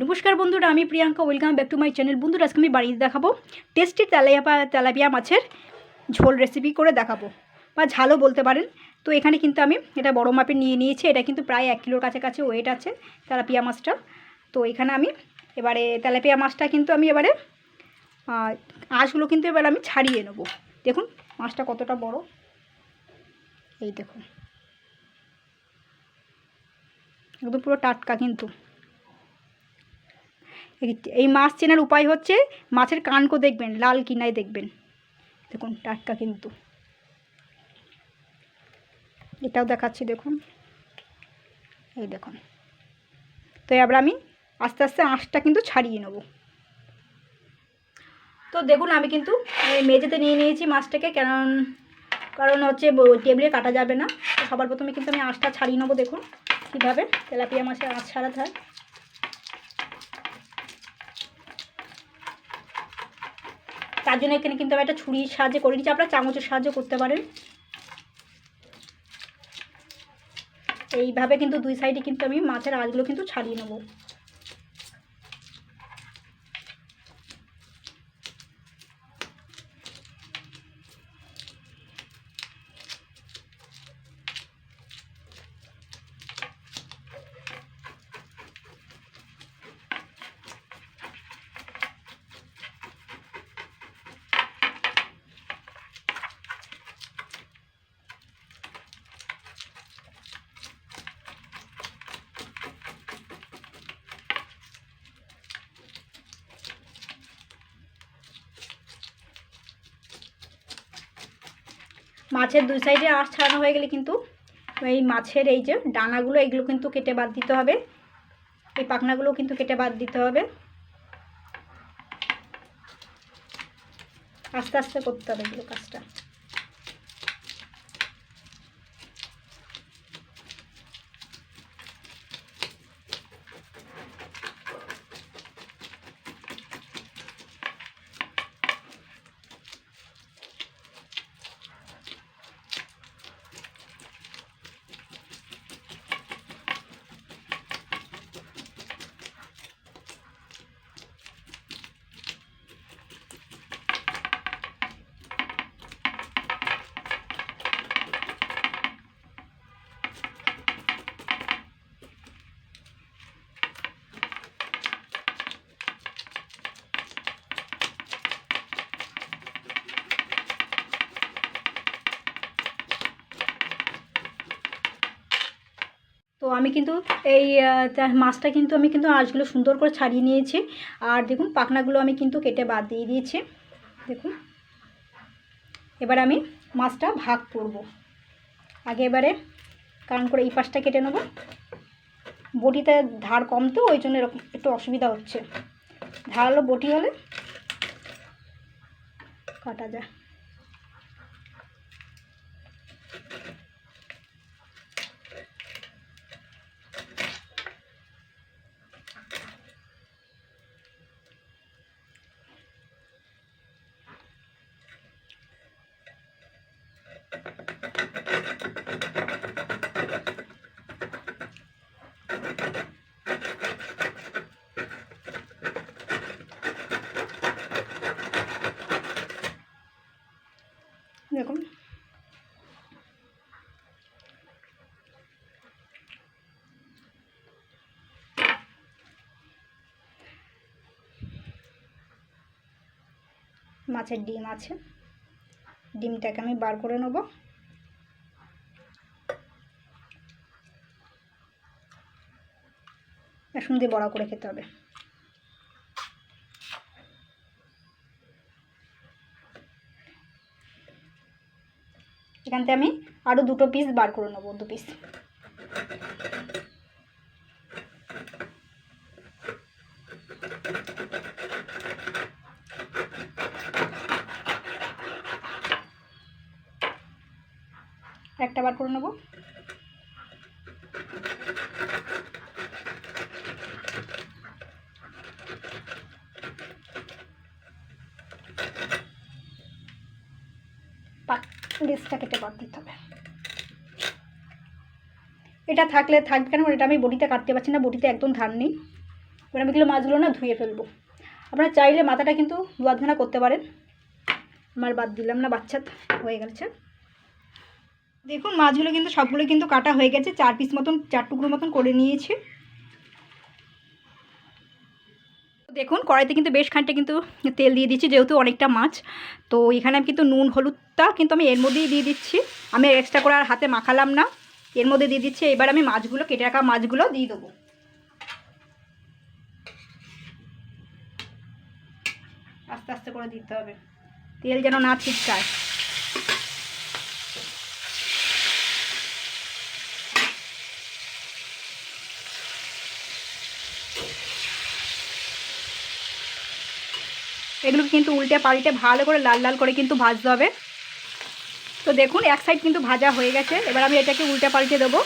নমস্কার বন্ধুরা, আমি Priyanka. Welcome back to my channel. বন্ধুরা, আজকে আমি বাড়িতে দেখাবো টেস্টি তেলাপিয়া মাছের ঝোল রেসিপি করে দেখাবো, বা ঝালও বলতে পারেন। তো এখানে কিন্তু আমি এটা বড় মাপের নিয়ে নিয়েছি। এটা কিন্তু প্রায় 1 কিলোর কাছাকাছি ওয়েট আছে তেলাপিয়া মাছটা। তো এখানে আমি এবারে তেলাপিয়া মাছটা কিন্তু আমি এবারে আঁশগুলো কিন্তু এবার আমি ছাড়িয়ে নেব। দেখুন মাছটা কতটা বড়, এই দেখুন একদম পুরো টাটকা। কিন্তু এই মাছ চেনার উপায় হচ্ছে মাছের কানকো দেখবেন লাল কিনায় দেখবেন। দেখুন টাটকা কিন্তু। এটাও দেখাচ্ছি, দেখুন এই দেখুন। তো এবার আমি আস্তে আস্তে আঁশটা কিন্তু ছাড়িয়ে নেব। তো দেখুন আমি কিন্তু মেঝেতে নিয়ে নিয়েছি মাছটাকে, কারণ হচ্ছে টেবিলে কাটা যাবে না। তো সবার প্রথমে কিন্তু আমি আঁশটা ছাড়িয়ে নেবো। দেখুন কীভাবে তেলাপিয়া মাছের আঁশ ছাড়াতে হয়। তার জন্য এখানে কিন্তু আমি একটা ছুরির সাহায্যে করে নিচ্ছি, আপনারা চামচের সাহায্যে করতে পারেন। এইভাবে কিন্তু দুই সাইডে কিন্তু আমি মাছের আঁশগুলো কিন্তু ছাড়িয়ে নেব। মাছের দুই সাইডে আঁশ ছাড়ানো হয়ে গেলে কিন্তু এই মাছের এই যে ডানাগুলো এগুলো কিন্তু কেটে বাদ দিতে হবে। এই পাখনাগুলো কিন্তু কেটে বাদ দিতে হবে। আস্তে আস্তে করতে হবে এগুলো কাজটা। তো আমি কিন্তু এই মাছটা কিন্তু আমি কিন্তু আঁশগুলো সুন্দর করে ছাড়িয়ে নিয়েছি। আর দেখুন পাখনাগুলো আমি কিন্তু কেটে বাদ দিয়ে দিয়েছি। দেখুন এবার আমি মাছটা ভাগ করব। আগে এবারে কারণ করে এই পাশটা কেটে নেব। বটিতে ধার কম, তো ওই জন্য এরকম একটু অসুবিধা হচ্ছে। ধারালো বটি হলে কাটা যায়। দেখুন মাছের ডিম আছে, ডিমটাকে আমি বার করে নেব। এখন দিয়ে বড়া করে খেতে হবে। এখান থেকে আমি আরও 2টো পিস বার করে নেবো, 2 পিস। একটা বার করে নেবো। লেজটা কেটে বাদ দিতে হবে। এটা থাকলে থাকবে কেন, এটা আমি বটিতে কাটতে পারছি না, বটিতে একদম ধার নেই। এবার আমি এগুলো মাছগুলো না ধুয়ে ফেলবো। আপনারা চাইলে মাথাটা কিন্তু বাঁধনা করতে পারেন, আমার বাদ দিলাম না, বাচ্চা হয়ে গেছে। দেখুন মাছগুলো কিন্তু সবগুলো কিন্তু কাটা হয়ে গেছে, 4 পিস মতন, 4 টুকরো মতন করে নিয়েছি। দেখুন কড়াইতে কিন্তু বেশ খানিকটা কিন্তু তেল দিয়ে দিচ্ছি, যেহেতু অনেকটা মাছ। তো এখানে আমি কিন্তু নুন হলুদটা কিন্তু আমি এর মধ্যেই দিয়ে দিচ্ছি, আমি এক্সট্রা করে আর হাতে মাখালাম না, এর মধ্যে দিয়ে দিচ্ছি। এবার আমি মাছগুলো, কেটে রাখা মাছগুলো দিয়ে দেবো। আস্তে আস্তে করে দিতে হবে, তেল যেন না ছিটকায়। এগুলো কিন্তু উল্টে পাল্টে ভালো করে লাল লাল করে কিন্তু ভাজতে হবে। তো দেখুন এক সাইড কিন্তু ভাজা হয়ে গেছে, এবার আমি এটাকে উল্টে পাল্টে দেবো।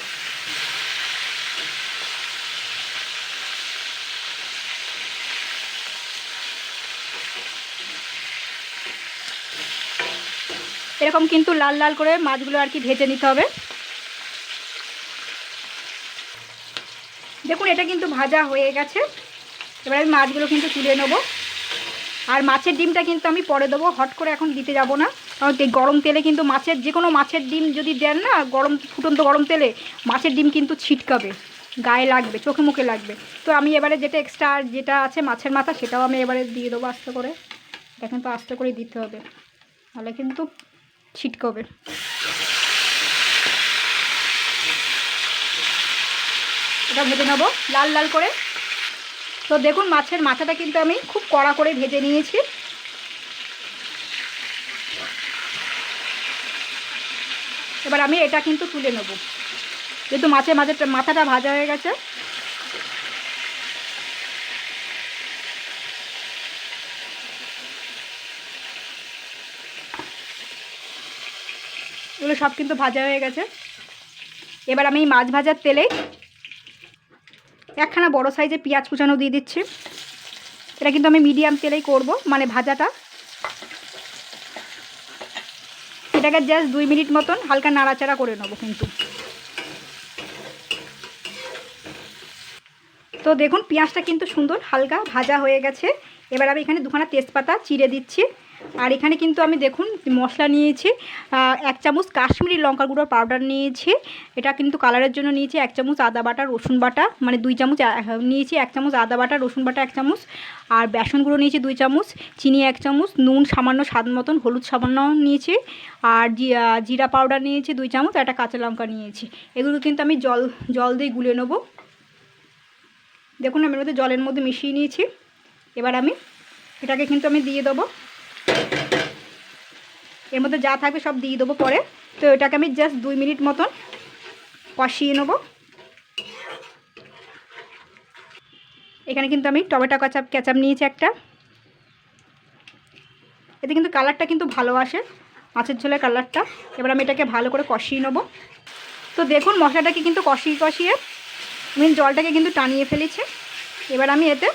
এরকম কিন্তু লাল লাল করে মাছগুলো আর কি ভেজে নিতে হবে। দেখুন এটা কিন্তু ভাজা হয়ে গেছে, এবার আমি মাছগুলো কিন্তু তুলে নেবো। আর মাছের ডিমটা কিন্তু আমি পরে দেবো, হট করে এখন দিতে যাব না, কারণ এই গরম তেলে কিন্তু মাছের, যে কোনো মাছের ডিম যদি দেন না গরম ফুটন্ত গরম তেলে, মাছের ডিম কিন্তু ছিটকাবে, গায়ে লাগবে, চোখে মুখে লাগবে। তো আমি এবারে যেটা এক্সট্রা যেটা আছে মাছের মাথা, সেটাও আমি এবারে দিয়ে দেবো আস্তে করে। এটা কিন্তু আস্তে করে দিতে হবে, তাহলে কিন্তু ছিটকাবে। এটা ভেজে নেবো লাল লাল করে। তো দেখুন মাছের মাথাটা কিন্তু আমি খুব কড়া করে ভেজে নিয়েছি। এবার আমি এটা কিন্তু তুলে নেব, যেহেতু মাছের মাথাটা ভাজা হয়ে গেছে। এগুলো সব কিন্তু ভাজা হয়ে গেছে। এবার আমি মাছ ভাজার তেলে একখানা বড় সাইজে পেঁয়াজ কুচানো দিয়ে দিচ্ছি। এটা কিন্তু আমি মিডিয়াম তেলেই করব, মানে ভাজাটা। এটাকে জাস্ট 2 মিনিট মতন হালকা নাড়াচাড়া করে নেবো কিন্তু। তো দেখুন পেঁয়াজটা কিন্তু সুন্দর হালকা ভাজা হয়ে গেছে। এবার আমি এখানে 2খানা তেজপাতা চিড়ে দিচ্ছি। আর এখানে কিন্তু আমি দেখুন মশলা নিয়েছি, 1 চামচ কাশ্মীরি লঙ্কা গুঁড়োর পাউডার নিয়েছি, এটা কিন্তু কালারের জন্য নিয়েছি। 1 চামচ আদা বাটা রসুন বাটা, মানে 2 চামচ নিয়েছি। 1 চামচ আদা বাটা রসুন বাটা 1 চামচ, আর বেসন গুঁড়ো নিয়েছি 2 চামচ, চিনি 1 চামচ, নুন সামান্য স্বাদ মতন, হলুদ সামান্য নিয়েছি, আর জিরা পাউডার নিয়েছি 2 চামচ, আর একটা কাঁচা লঙ্কা নিয়েছি। এগুলো কিন্তু আমি জল দিয়ে গুলে নেবো। দেখুন আমি এর মধ্যে জলের মধ্যে মিশিয়ে নিয়েছি। এবার আমি এটাকে কিন্তু আমি দিয়ে দেবো, এর মধ্যে যা থাকবে সব দিয়ে দেবো পরে। তো এটাকে আমি জাস্ট 2 মিনিট মতন কষিয়ে নেব। এখানে কিন্তু আমি টমেটো কেচাপ নিয়েছি একটা, এতে কিন্তু কালারটা কিন্তু ভালো আসে, মাছের ঝোলের কালারটা। এবার আমি এটাকে ভালো করে কষিয়ে নেব। তো দেখুন মশলাটাকে কিন্তু কষিয়ে আমি জলটাকে কিন্তু টানিয়ে ফেলেছি। এবার আমি এতে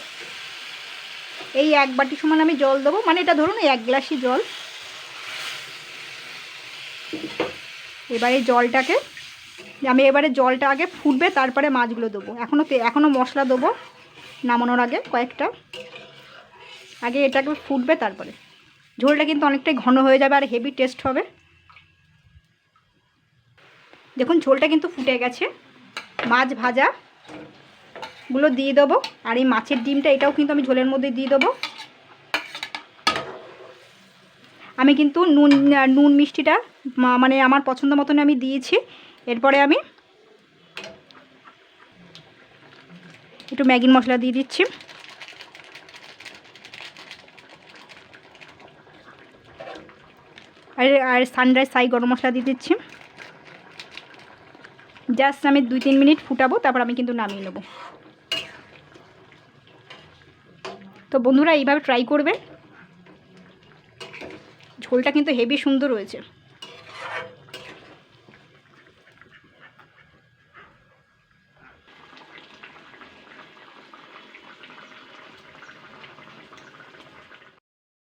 এই 1 বাটি সমান আমি জল দেবো, মানে এটা ধরুন 1 গ্লাসই জল। এবার এই জলটাকে আমি, এবারে জলটা আগে ফুটবে, তারপরে মাছগুলো দেবো। এখনও মশলা দেবো নামানোর আগে কয়েকটা, আগে এটাকে ফুটবে, তারপরে ঝোলটা কিন্তু অনেকটাই ঘন হয়ে যাবে আর হেভি টেস্ট হবে। দেখুন ঝোলটা কিন্তু ফুটে গেছে, মাছ ভাজাগুলো দিয়ে দেবো, আর এই মাছের ডিমটা এটাও কিন্তু আমি ঝোলের মধ্যে দিয়ে দেবো। আমি কিন্তু নুন মিষ্টিটা মানে আমার পছন্দ মতন আমি দিয়েছি। এরপরে আমি একটু ম্যাগি মশলা দিয়ে দিচ্ছি, আর সানরাইজ সাই গরম মশলা দিয়ে দিচ্ছি। জাস্ট আমি 2-3 মিনিট ফুটাবো, তারপর আমি কিন্তু নামিয়ে নেব। তো বন্ধুরা এইভাবে ট্রাই করবে, ঝোলটা কিন্তু হেভি সুন্দর হয়েছে।